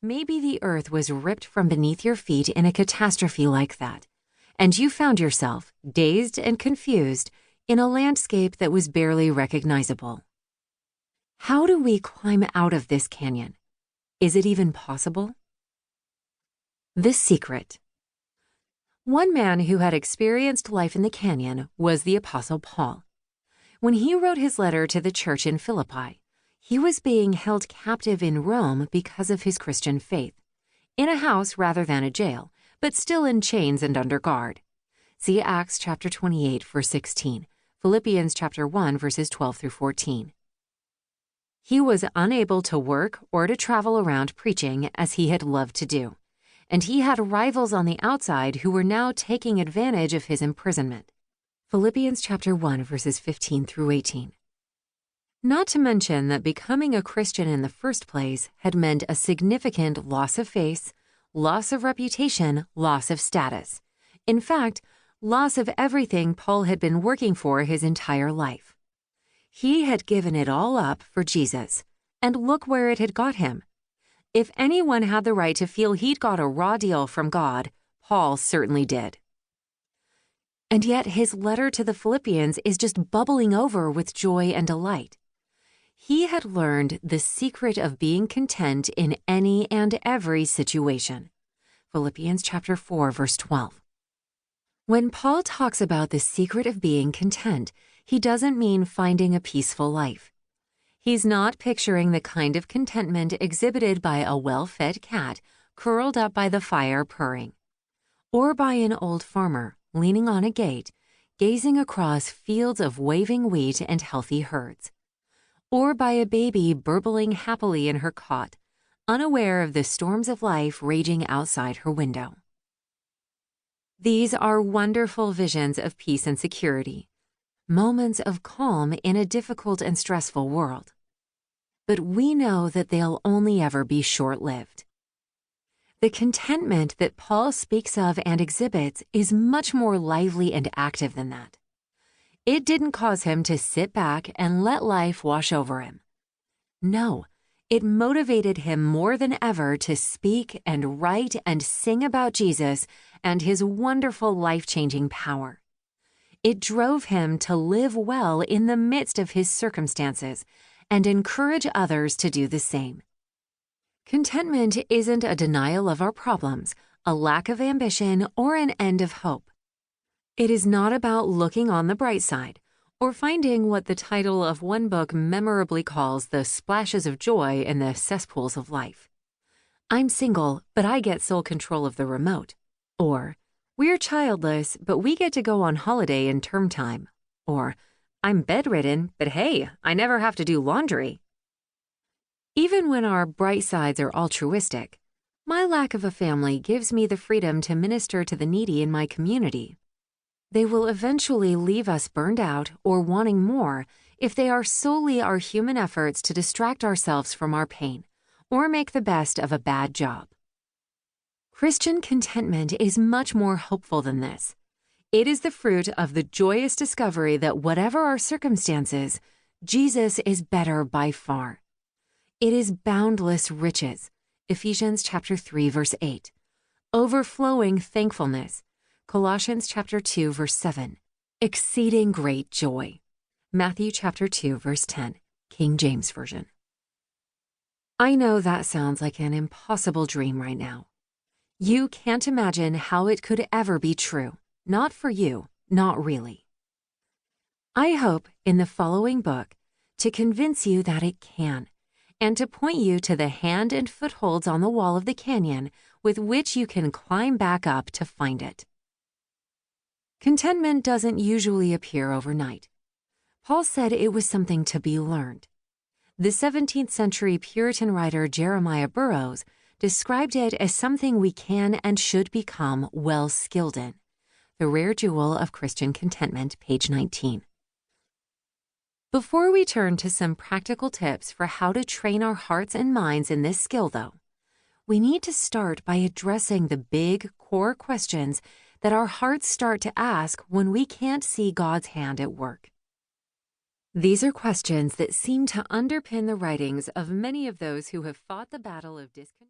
Maybe the earth was ripped from beneath your feet in a catastrophe like that, and you found yourself, dazed and confused, in a landscape that was barely recognizable. How do we climb out of this canyon? Is it even possible? The secret. One man who had experienced life in the canyon was the Apostle Paul. When he wrote his letter to the church in Philippi, he was being held captive in Rome because of his Christian faith, in a house rather than a jail, but still in chains and under guard. See Acts chapter 28, verse 16, Philippians chapter 1, verses 12 through 14. He was unable to work or to travel around preaching as he had loved to do, and he had rivals on the outside who were now taking advantage of his imprisonment. Philippians chapter 1, verses 15 through 18. Not to mention that becoming a Christian in the first place had meant a significant loss of face, loss of reputation, loss of status. In fact, loss of everything Paul had been working for his entire life. He had given it all up for Jesus, and look where it had got him. If anyone had the right to feel he'd got a raw deal from God, Paul certainly did. And yet his letter to the Philippians is just bubbling over with joy and delight. He had learned the secret of being content in any and every situation. Philippians chapter 4, verse 12. When Paul talks about the secret of being content, he doesn't mean finding a peaceful life. He's not picturing the kind of contentment exhibited by a well-fed cat curled up by the fire purring, or by an old farmer leaning on a gate, gazing across fields of waving wheat and healthy herds, or by a baby burbling happily in her cot, unaware of the storms of life raging outside her window. These are wonderful visions of peace and security, moments of calm in a difficult and stressful world. But we know that they'll only ever be short-lived. The contentment that Paul speaks of and exhibits is much more lively and active than that. It didn't cause him to sit back and let life wash over him. No, it motivated him more than ever to speak and write and sing about Jesus and his wonderful life-changing power. It drove him to live well in the midst of his circumstances and encourage others to do the same. Contentment isn't a denial of our problems, a lack of ambition, or an end of hope. It is not about looking on the bright side, or finding what the title of one book memorably calls the splashes of joy in the cesspools of life. I'm single, but I get sole control of the remote. Or, we're childless, but we get to go on holiday in term time. Or, I'm bedridden, but hey, I never have to do laundry. Even when our bright sides are altruistic, my lack of a family gives me the freedom to minister to the needy in my community. They will eventually leave us burned out or wanting more if they are solely our human efforts to distract ourselves from our pain or make the best of a bad job. Christian contentment is much more hopeful than this. It is the fruit of the joyous discovery that whatever our circumstances, Jesus is better by far. It is boundless riches, Ephesians chapter 3, verse 8, overflowing thankfulness, Colossians chapter 2, verse 7, exceeding great joy, Matthew chapter 2, verse 10, King James Version. I know that sounds like an impossible dream right now. You can't imagine how it could ever be true. Not for you, not really. I hope in the following book to convince you that it can, and to point you to the hand and footholds on the wall of the canyon with which you can climb back up to find it. Contentment doesn't usually appear overnight. Paul said it was something to be learned. The 17th century Puritan writer Jeremiah Burroughs described it as something we can and should become well skilled in. The Rare Jewel of Christian Contentment, page 19. Before we turn to some practical tips for how to train our hearts and minds in this skill, though, we need to start by addressing the big core questions that our hearts start to ask when we can't see God's hand at work. These are questions that seem to underpin the writings of many of those who have fought the battle of discontent.